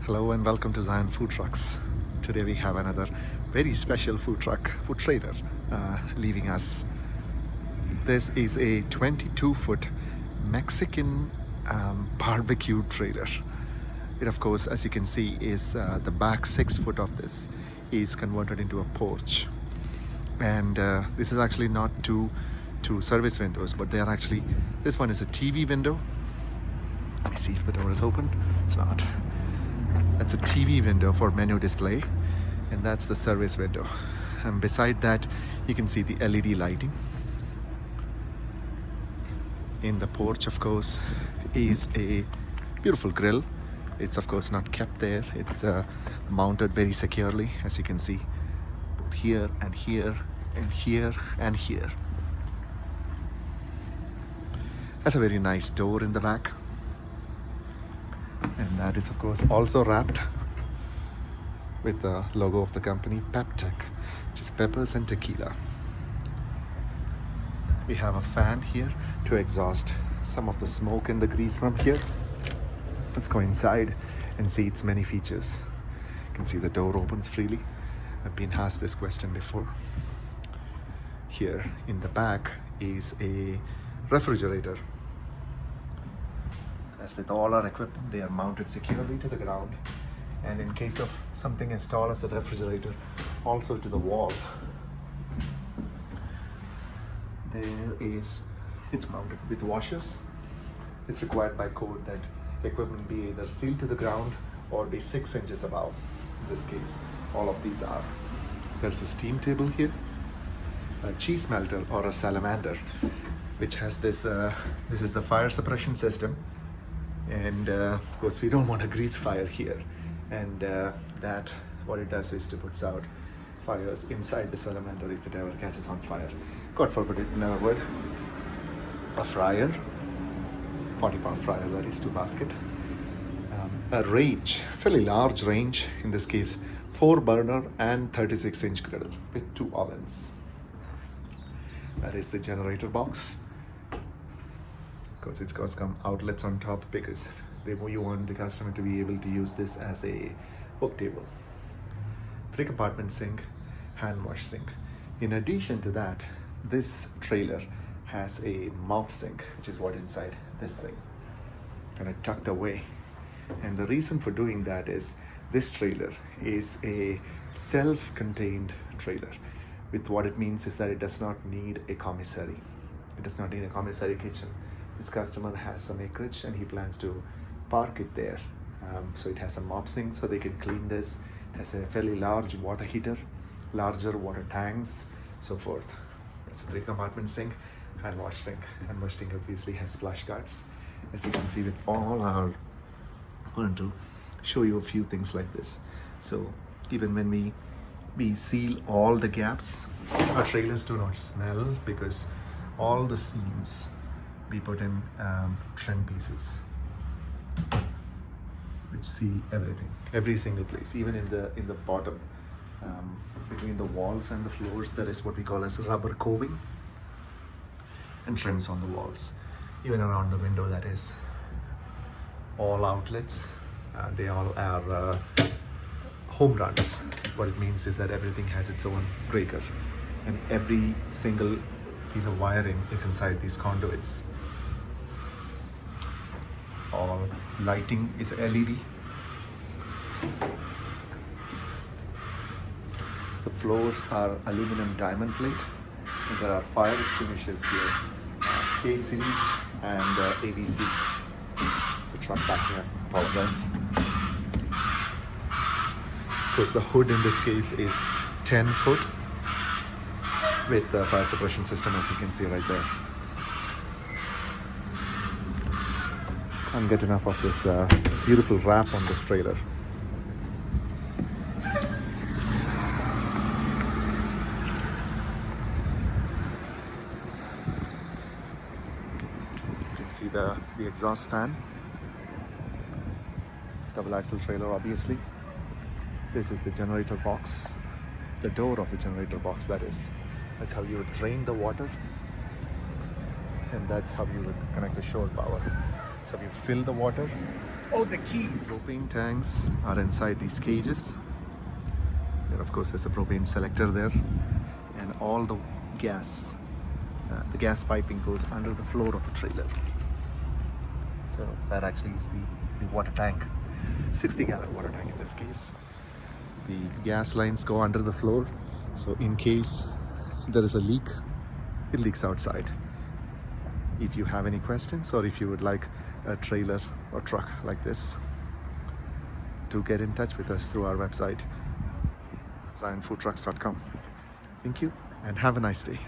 Hello and welcome to Zion Foodtrucks. Today we have another very special food trailer leaving us. This is a 22-foot Mexican barbecue trailer. It, of course, as you can see, is the back 6 foot of this is converted into a porch. And this is actually not two service windows, but they are actually, this one is a TV window. Let me see if the door is open. It's not. That's a TV window for menu display, and that's the service window. And beside that, you can see the LED lighting. In the porch, of course, is a beautiful grill. It's of course not kept there. It's mounted very securely, as you can see, both here and here and here and here. Has a very nice door in the back. And that is of course also wrapped with the logo of the company, Peptech, which is peppers and tequila. We have a fan here to exhaust some of the smoke and the grease from here. Let's go inside and see its many features. You can see the door opens freely. I've been asked this question before. Here in the back is a refrigerator. As with all our equipment, they are mounted securely to the ground, and in case of something as tall as a refrigerator, also to the wall. It's mounted with washers. It's required by code that equipment be either sealed to the ground or be 6 inches above. In this case, all of these are. There's a steam table here, a cheese melter or a salamander, which has this is the fire suppression system. And of course we don't want a grease fire here, and that what it does is to put out fires inside the salamander if it ever catches on fire. God forbid it never would. A fryer, 40-pound fryer, that is 2 basket. A range, fairly large range, in this case 4 burner and 36-inch griddle with 2 ovens. That is the generator box. It's got some outlets on top because you want the customer to be able to use this as a work table. 3-compartment sink, hand wash sink. In addition to that, this trailer has a mop sink, which is what inside this thing, kind of tucked away. And the reason for doing that is this trailer is a self-contained trailer. With what it means is that it does not need a commissary. It does not need a commissary kitchen. This customer has some acreage and he plans to park it there. So it has a mop sink so they can clean this. It has a fairly large water heater, larger water tanks, so forth. It's a 3-compartment sink, hand wash sink. Hand wash sink obviously has splash guards. As you can see with all our, I wanted to show you a few things like this. So even when we seal all the gaps, our trailers do not smell because all the seams we put in trim pieces which seal everything, every single place, even in the bottom, between the walls and the floors. There is what we call as rubber coving and trims on the walls. Even around the window, that is all outlets. They all are home runs. What it means is that everything has its own breaker, and every single piece of wiring is inside these conduits. All lighting is LED. The floors are aluminum diamond plate, and there are fire extinguishers here, K-series and ABC. It's a truck backing up, apologize. Of course, the hood in this case is 10 foot with the fire suppression system, as you can see right there. Can't get enough of this beautiful wrap on this trailer. You can see the exhaust fan. Double axle trailer, obviously. This is the generator box. The door of the generator box, that is. That's how you would drain the water, and that's how you would connect the shore power. So you fill the water Oh, the keys. Propane tanks are inside these cages. There, of course, there's a propane selector there, and all the gas piping goes under the floor of the trailer. So that actually is the water tank, 60-gallon water tank in this case. The gas lines go under the floor, so in case there is a leak, it leaks outside. If you have any questions, or if you would like a trailer or truck like this, do get in touch with us through our website, zionfoodtrucks.com. Thank you and have a nice day.